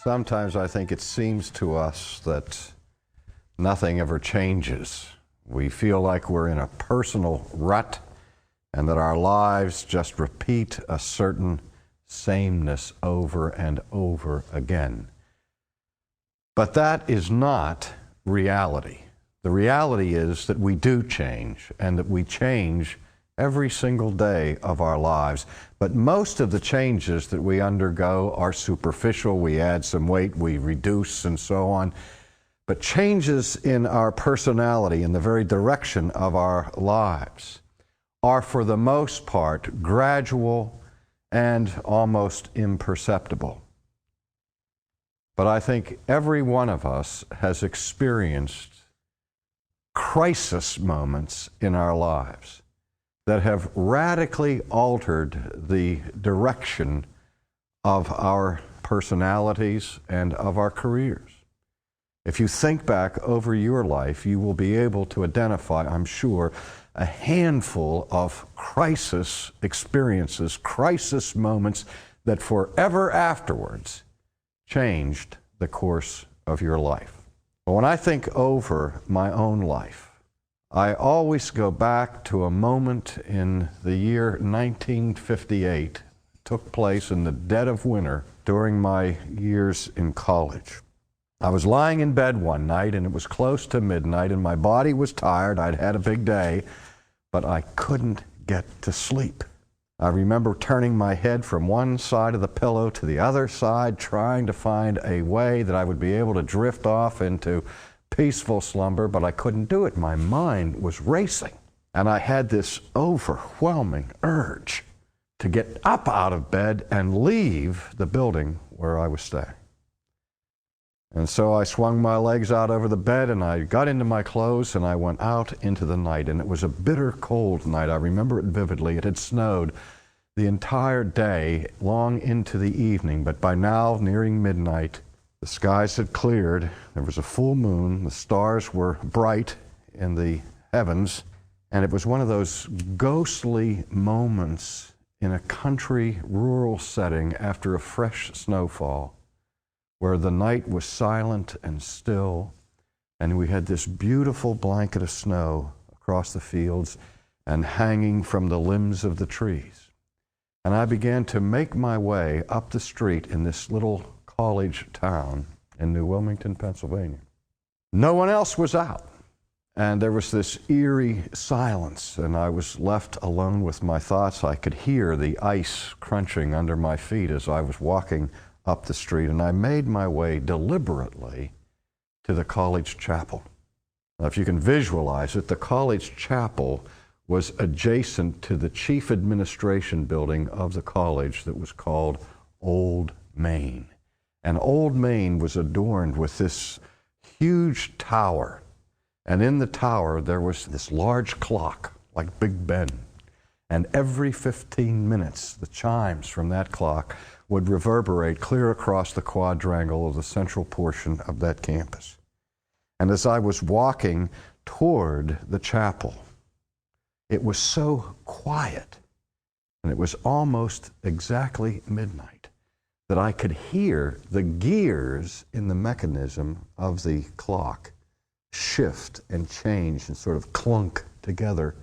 Sometimes I think it seems to us that nothing ever changes. We feel like we're in a personal rut and that our lives just repeat a certain sameness over and over again. But that is not reality. The reality is that we do change, and that we change every single day of our lives. But most of the changes that we undergo are superficial. We add some weight, we reduce, and so on. But changes in our personality, in the very direction of our lives, are for the most part gradual and almost imperceptible. But I think every one of us has experienced crisis moments in our lives that have radically altered the direction of our personalities and of our careers. If you think back over your life, you will be able to identify, I'm sure, a handful of crisis experiences, crisis moments that forever afterwards changed the course of your life. But when I think over my own life, I always go back to a moment in the year 1958. It took place in the dead of winter during my years in college. I was lying in bed one night, and it was close to midnight, and my body was tired. I'd had a big day, but I couldn't get to sleep. I remember turning my head from one side of the pillow to the other side, trying to find a way that I would be able to drift off into peaceful slumber, but I couldn't do it. My mind was racing, and I had this overwhelming urge to get up out of bed and leave the building where I was staying. And so I swung my legs out over the bed, and I got into my clothes, and I went out into the night. And it was a bitter cold night. I remember it vividly. It had snowed the entire day, long into the evening. But by now, nearing midnight, the skies had cleared. There was a full moon. The stars were bright in the heavens. And it was one of those ghostly moments in a country, rural setting after a fresh snowfall, where the night was silent and still, and we had this beautiful blanket of snow across the fields and hanging from the limbs of the trees. And I began to make my way up the street in this little college town in New Wilmington, Pennsylvania. No one else was out, and there was this eerie silence, and I was left alone with my thoughts. I could hear the ice crunching under my feet as I was walking up the street, and I made my way deliberately to the college chapel. Now, if you can visualize it, the college chapel was adjacent to the chief administration building of the college that was called Old Main. And Old Main was adorned with this huge tower, and in the tower there was this large clock like Big Ben, and every 15 minutes the chimes from that clock would reverberate clear across the quadrangle of the central portion of that campus. And as I was walking toward the chapel, it was so quiet, and it was almost exactly midnight, that I could hear the gears in the mechanism of the clock shift and change and sort of clunk together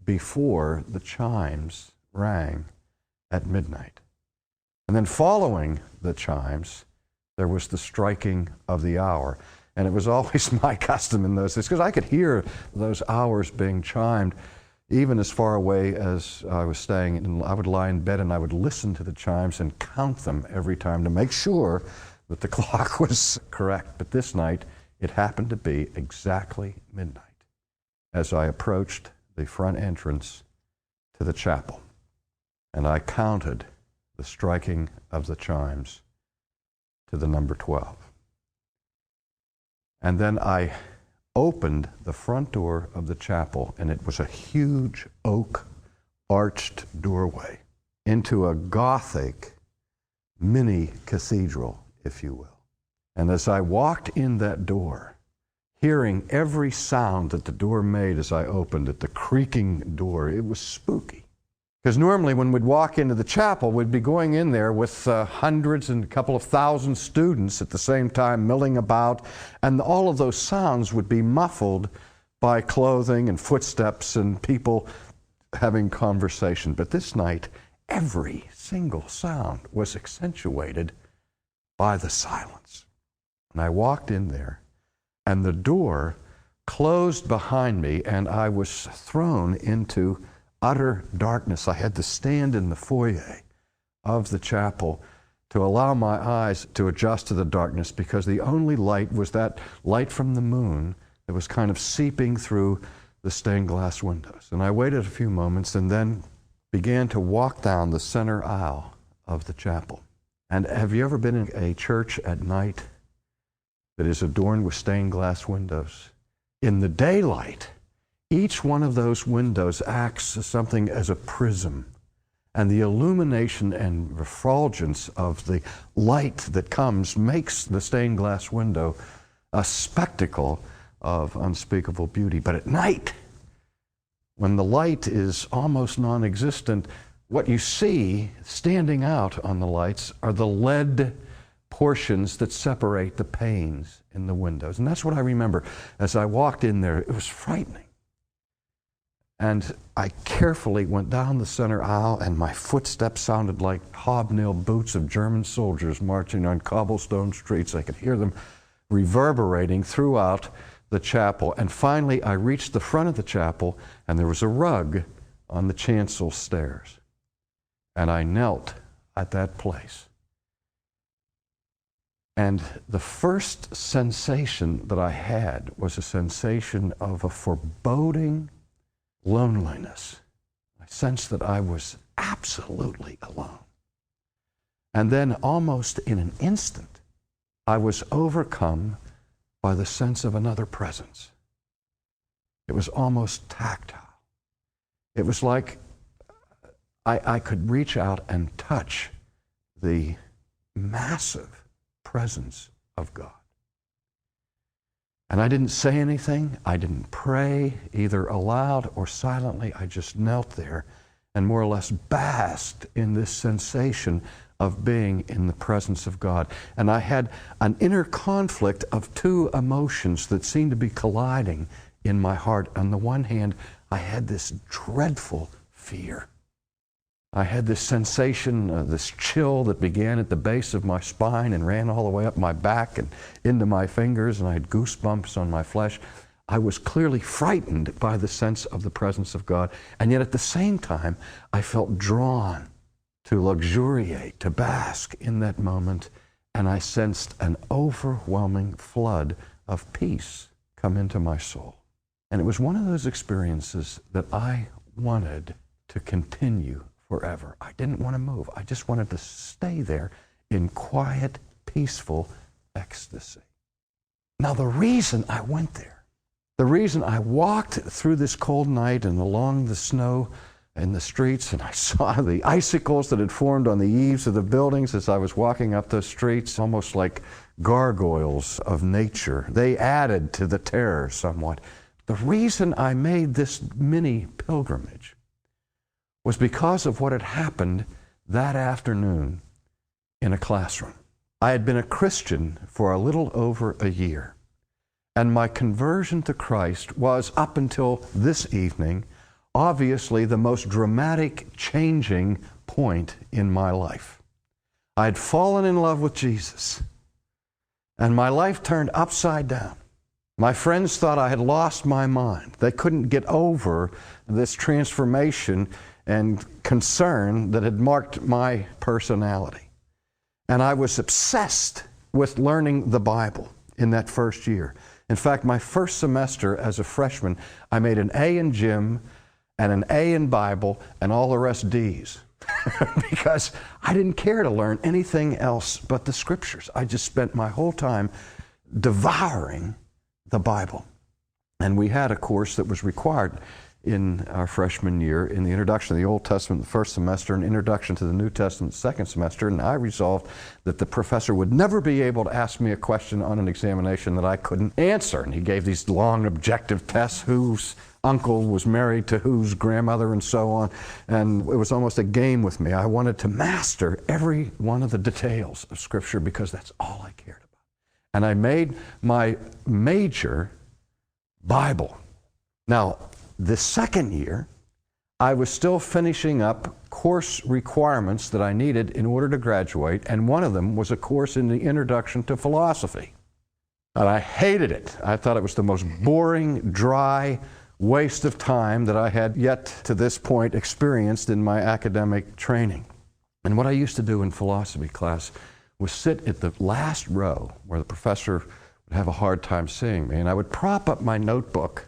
before the chimes rang at midnight. And then following the chimes, there was the striking of the hour. And it was always my custom in those days, because I could hear those hours being chimed even as far away as I was staying. And I would lie in bed and I would listen to the chimes and count them every time to make sure that the clock was correct. But this night, it happened to be exactly midnight as I approached the front entrance to the chapel. And I counted the striking of the chimes to the number 12. And then I opened the front door of the chapel, and it was a huge oak arched doorway into a Gothic mini cathedral, if you will. And as I walked in that door, hearing every sound that the door made as I opened it, the creaking door, it was spooky. Because normally when we'd walk into the chapel, we'd be going in there with hundreds and a couple of thousand students at the same time milling about, and all of those sounds would be muffled by clothing and footsteps and people having conversation. But this night, every single sound was accentuated by the silence. And I walked in there, and the door closed behind me, and I was thrown into utter darkness. I had to stand in the foyer of the chapel to allow my eyes to adjust to the darkness, because the only light was that light from the moon that was kind of seeping through the stained glass windows. And I waited a few moments and then began to walk down the center aisle of the chapel. And have you ever been in a church at night that is adorned with stained glass windows? In the daylight, each one of those windows acts as something as a prism, and the illumination and refulgence of the light that comes makes the stained glass window a spectacle of unspeakable beauty. But at night, when the light is almost non-existent, what you see standing out on the lights are the lead portions that separate the panes in the windows. And that's what I remember as I walked in there. It was frightening. And I carefully went down the center aisle, and my footsteps sounded like hobnail boots of German soldiers marching on cobblestone streets. I could hear them reverberating throughout the chapel. And finally, I reached the front of the chapel, and there was a rug on the chancel stairs. And I knelt at that place. And the first sensation that I had was a sensation of a foreboding loneliness. I sensed that I was absolutely alone. And then almost in an instant, I was overcome by the sense of another presence. It was almost tactile. It was like I could reach out and touch the massive presence of God. And I didn't say anything. I didn't pray, either aloud or silently. I just knelt there and more or less basked in this sensation of being in the presence of God. And I had an inner conflict of two emotions that seemed to be colliding in my heart. On the one hand, I had this dreadful fear. I had this sensation, this chill that began at the base of my spine and ran all the way up my back and into my fingers, and I had goosebumps on my flesh. I was clearly frightened by the sense of the presence of God, and yet at the same time, I felt drawn to luxuriate, to bask in that moment, and I sensed an overwhelming flood of peace come into my soul. And it was one of those experiences that I wanted to continue forever. I didn't want to move. I just wanted to stay there in quiet, peaceful ecstasy. Now, the reason I went there, the reason I walked through this cold night and along the snow in the streets, and I saw the icicles that had formed on the eaves of the buildings as I was walking up those streets, almost like gargoyles of nature. They added to the terror somewhat. The reason I made this mini pilgrimage was because of what had happened that afternoon in a classroom. I had been a Christian for a little over a year, and my conversion to Christ was, up until this evening, obviously the most dramatic changing point in my life. I had fallen in love with Jesus, and my life turned upside down. My friends thought I had lost my mind. They couldn't get over this transformation and concern that had marked my personality. And I was obsessed with learning the Bible in that first year. In fact, my first semester as a freshman, I made an A in gym and an A in Bible and all the rest D's because I didn't care to learn anything else but the Scriptures. I just spent my whole time devouring the Bible. And we had a course that was required in our freshman year in the introduction to the Old Testament the first semester and introduction to the New Testament the second semester, and I resolved that the professor would never be able to ask me a question on an examination that I couldn't answer. And he gave these long objective tests, whose uncle was married to whose grandmother and so on, and it was almost a game with me. I wanted to master every one of the details of Scripture because that's all I cared about. And I made my major Bible. Now, the second year, I was still finishing up course requirements that I needed in order to graduate, and one of them was a course in the Introduction to Philosophy. And I hated it. I thought it was the most boring, dry waste of time that I had yet to this point experienced in my academic training. And what I used to do in philosophy class was sit at the last row where the professor would have a hard time seeing me, and I would prop up my notebook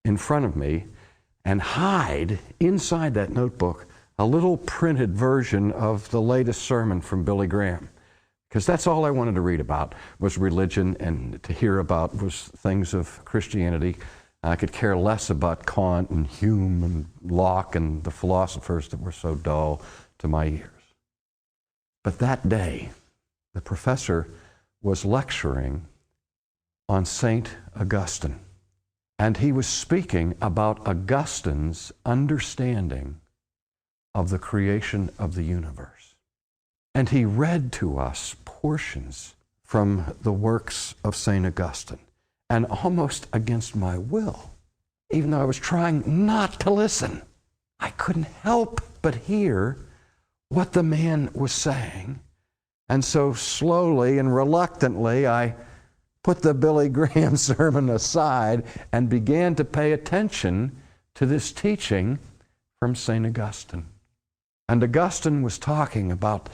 in front of me and hide inside that notebook a little printed version of the latest sermon from Billy Graham, because that's all I wanted to read about was religion, and to hear about was things of Christianity. I could care less about Kant and Hume and Locke and the philosophers that were so dull to my ears. But that day, the professor was lecturing on St. Augustine, and he was speaking about Augustine's understanding of the creation of the universe. And he read to us portions from the works of St. Augustine. And almost against my will, even though I was trying not to listen, I couldn't help but hear what the man was saying. And so slowly and reluctantly, I put the Billy Graham sermon aside and began to pay attention to this teaching from St. Augustine. And Augustine was talking about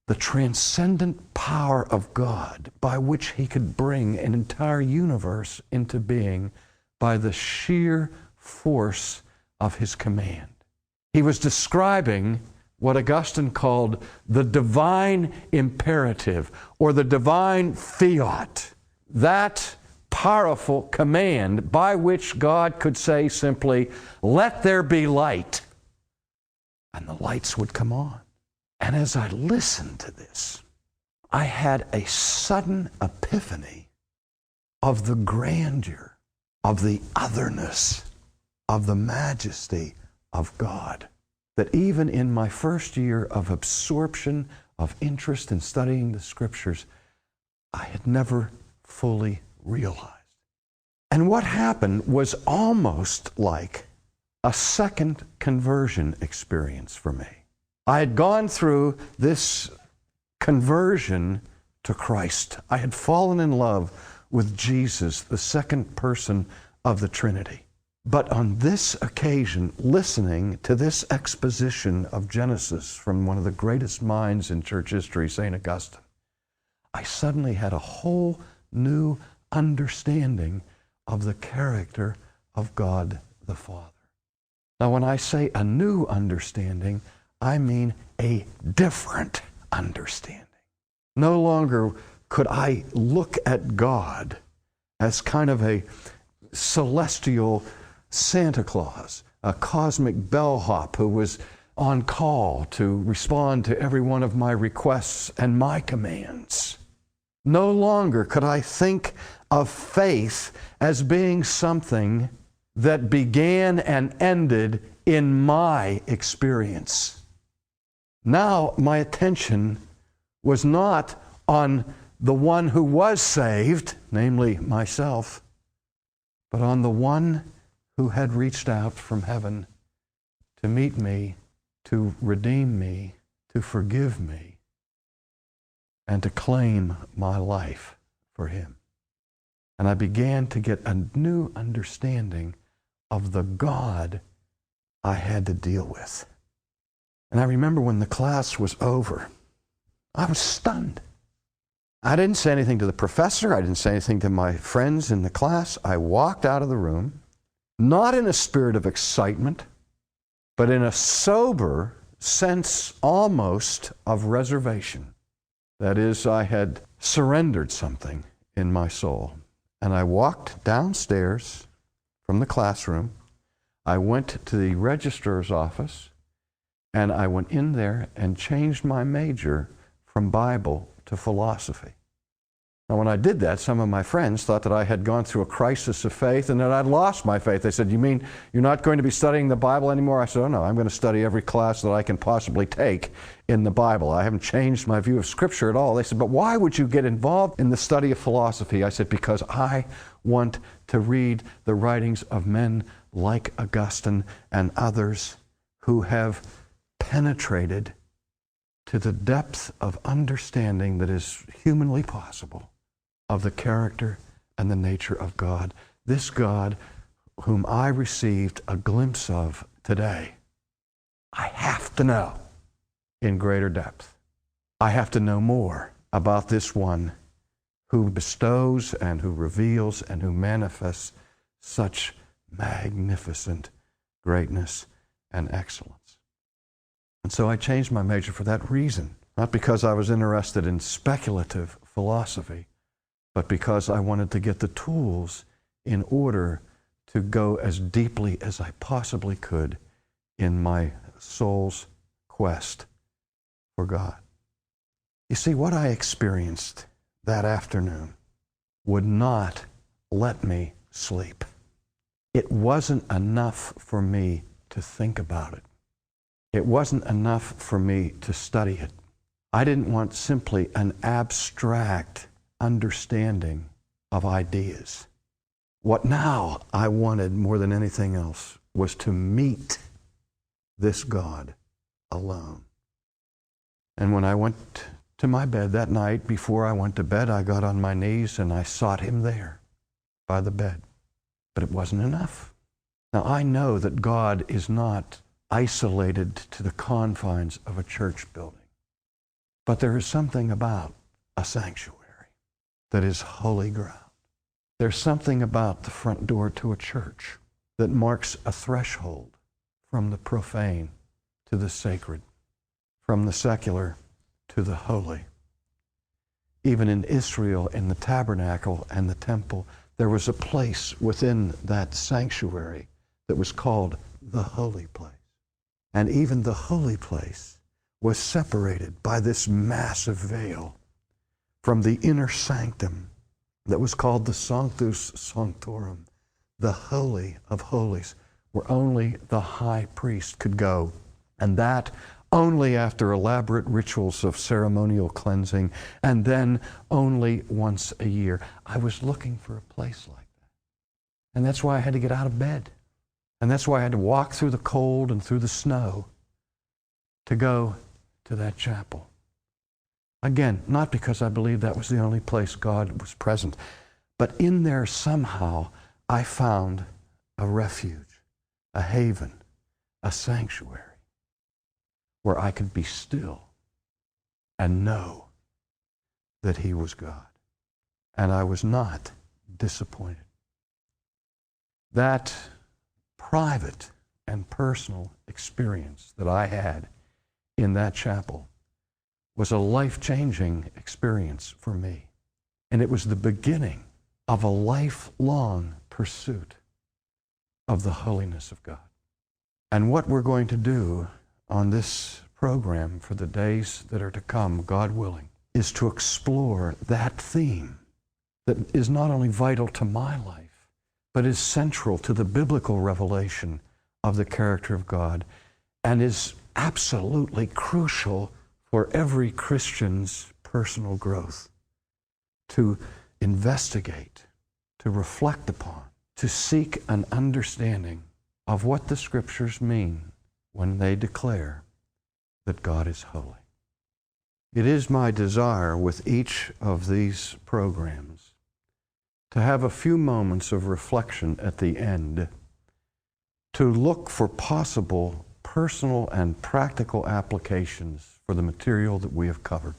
the transcendent power of God by which he could bring an entire universe into being by the sheer force of his command. He was describing what Augustine called the divine imperative or the divine fiat, that powerful command by which God could say simply, "Let there be light," and the lights would come on. And as I listened to this, I had a sudden epiphany of the grandeur, of the otherness, of the majesty of God, that even in my first year of absorption of interest in studying the Scriptures, I had never fully realized. And what happened was almost like a second conversion experience for me. I had gone through this conversion to Christ. I had fallen in love with Jesus, the second person of the Trinity. But on this occasion, listening to this exposition of Genesis from one of the greatest minds in church history, St. Augustine, I suddenly had a whole new understanding of the character of God the Father. Now, when I say a new understanding, I mean a different understanding. No longer could I look at God as kind of a celestial Santa Claus, a cosmic bellhop who was on call to respond to every one of my requests and my commands. No longer could I think of faith as being something that began and ended in my experience. Now my attention was not on the one who was saved, namely myself, but on the one who had reached out from heaven to meet me, to redeem me, to forgive me, and to claim my life for him. And I began to get a new understanding of the God I had to deal with. And I remember when the class was over, I was stunned. I didn't say anything to the professor. I didn't say anything to my friends in the class. I walked out of the room, not in a spirit of excitement, but in a sober sense almost of reservation. That is, I had surrendered something in my soul. And I walked downstairs from the classroom. I went to the registrar's office, and I went in there and changed my major from Bible to philosophy. Now, when I did that, some of my friends thought that I had gone through a crisis of faith and that I'd lost my faith. They said, "You mean you're not going to be studying the Bible anymore?" I said, "Oh, no, I'm going to study every class that I can possibly take in the Bible. I haven't changed my view of Scripture at all." They said, "But why would you get involved in the study of philosophy?" I said, "Because I want to read the writings of men like Augustine and others who have penetrated to the depth of understanding that is humanly possible of the character and the nature of God. This God whom I received a glimpse of today, I have to know in greater depth. I have to know more about this one who bestows and who reveals and who manifests such magnificent greatness and excellence." And so I changed my major for that reason, not because I was interested in speculative philosophy, but because I wanted to get the tools in order to go as deeply as I possibly could in my soul's quest for God. You see, what I experienced that afternoon would not let me sleep. It wasn't enough for me to think about it. It wasn't enough for me to study it. I didn't want simply an abstract understanding of ideas. What now I wanted more than anything else was to meet this God alone. And when I went to my bed that night, before I went to bed, I got on my knees and I sought him there by the bed. But it wasn't enough. Now I know that God is not isolated to the confines of a church building. But there is something about a sanctuary that is holy ground. There's something about the front door to a church that marks a threshold from the profane to the sacred, from the secular to the holy. Even in Israel, in the tabernacle and the temple, there was a place within that sanctuary that was called the holy place. And even the holy place was separated by this massive veil from the inner sanctum that was called the Sanctus Sanctorum, the Holy of Holies, where only the high priest could go. And that only after elaborate rituals of ceremonial cleansing, and then only once a year. I was looking for a place like that. And that's why I had to get out of bed. And that's why I had to walk through the cold and through the snow to go to that chapel. Again, not because I believed that was the only place God was present, but in there somehow I found a refuge, a haven, a sanctuary where I could be still and know that he was God. And I was not disappointed. That private and personal experience that I had in that chapel was a life-changing experience for me. And it was the beginning of a lifelong pursuit of the holiness of God. And what we're going to do on this program for the days that are to come, God willing, is to explore that theme that is not only vital to my life, but is central to the biblical revelation of the character of God and is absolutely crucial for every Christian's personal growth, to investigate, to reflect upon, to seek an understanding of what the Scriptures mean when they declare that God is holy. It is my desire with each of these programs to have a few moments of reflection at the end, to look for possible personal and practical applications for the material that we have covered.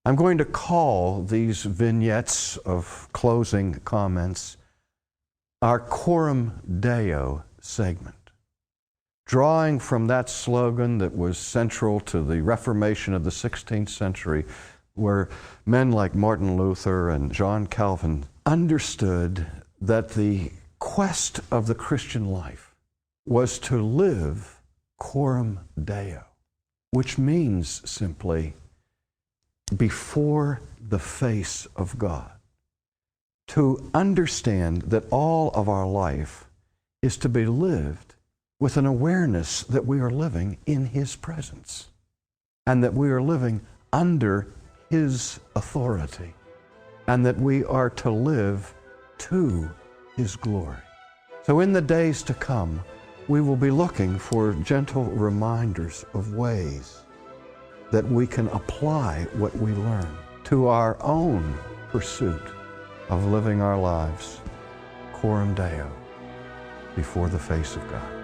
I'm going to call these vignettes of closing comments our Coram Deo segment, drawing from that slogan that was central to the Reformation of the 16th century, where men like Martin Luther and John Calvin understood that the quest of the Christian life was to live coram Deo, which means simply before the face of God. To understand that all of our life is to be lived with an awareness that we are living in His presence and that we are living under His authority and that we are to live to His glory. So in the days to come, we will be looking for gentle reminders of ways that we can apply what we learn to our own pursuit of living our lives coram Deo, before the face of God.